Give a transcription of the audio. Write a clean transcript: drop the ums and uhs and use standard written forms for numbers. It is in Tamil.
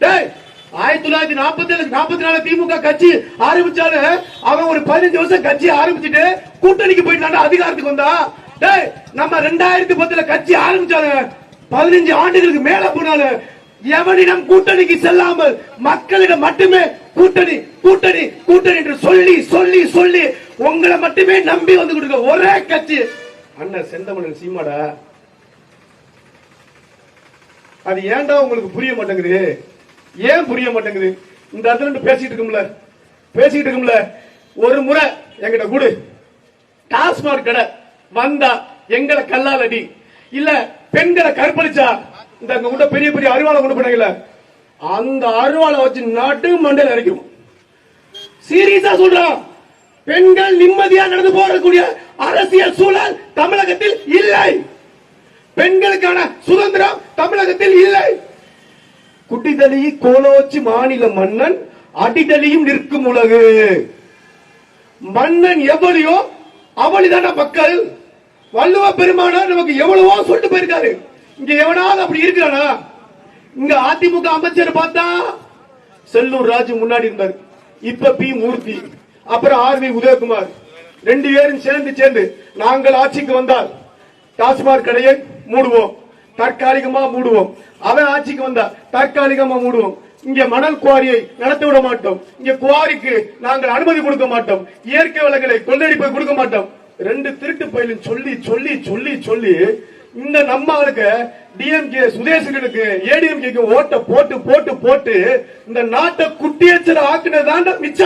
1944 திமுக கட்சி ஆரம்பிச்சாரு. அவன் ஒரு 15 வருஷம் கட்சி ஆரம்பிச்சுட்டு கூட்டணிக்கு போயிட்டு அதிகாரத்துக்கு வந்தா. நம்ம 2010 கட்சி ஆரம்பிச்சாரு, 15 ஆண்டுகளுக்கு மேல போனாலும் எவனிடம் கூட்டணிக்கு செல்லாமல் மக்களிடம் மட்டுமே கூட்டணி கூட்டணி கூட்டணி என்று சொல்லி சொல்லி சொல்லி உங்களை மட்டுமே நம்பி வந்து கொடுக்க ஒரே கட்சி அண்ணன் செந்தமிழன் சீமாடா. அது ஏன்டா உங்களுக்கு புரிய மாட்டேங்குது? ஏன் புரிய மாட்டேங்குது? இந்த இடத்துல பேசிட்டு இருக்கும்ல ஒரு முறை எங்கிட்ட கூடு, டாஸ்மாக் கடை வந்தா எங்களை கல்லால் அடி, இல்ல பெண்களை கற்பழிச்சா இந்த கூட பெரிய பெரிய அருவாளை கொண்டு போனாங்கல்ல, அந்த அருவாளை வச்சு நடு மண்டல அரைக்கும். சீரியஸா சொல்றான். பெண்கள் நிம்மதியா நடந்து போறக்கூடிய அரசியல் சூழல் தமிழகத்தில் இல்லை. பெண்களுக்கான சுதந்திரம் தமிழகத்தில் இல்லை. குட்டிதளி கோலோச்சி மாநில மன்னன் அடிதளியும் நிற்கும் உலகு. மன்னன் எவ்வளியோ அவளிதான மக்கள். வள்ளுவ பெருமானார் நமக்கு எவ்வளவோ சொல்லிட்டு போயிருக்காரு. இங்க எவனாவது அப்படி இருக்கிறானா? இங்க அதிமுக அமைச்சர் பார்த்தா செல்லூர் ராஜு முன்னாடி இருந்தார், இப்ப பி மூர்த்தி, அப்புறம் ஆர்வி உதயகுமார், 2 பேரும் சேர்ந்து நாங்கள் ஆட்சிக்கு வந்தால் டாஸ்மாக் கடையை மூடுவோம், தற்காலிகமா மூடுவோம். அவன் ஆட்சிக்கு வந்தா தற்காலிகமா மூடுவோம். இங்க மணல் குவாரியை நடத்த விட மாட்டோம், இங்க குவாரிக்கு நாங்கள் அனுமதி கொடுக்க மாட்டோம், இயற்கை வளங்களை கொள்ளடிப்பை கொடுக்க மாட்டோம். 2 திருட்டு பயிலும் சொல்லி சொல்லி சொல்லி சொல்லி இந்த நம்மளுக்கு டிஎம்கே சுதேசனுக்கு ஏடிஎம்கே ஓட்ட போட்டு போட்டு போட்டு இந்த நாட்டை குட்டியச்சல் ஆக்குனதாண்ட மிச்சம்.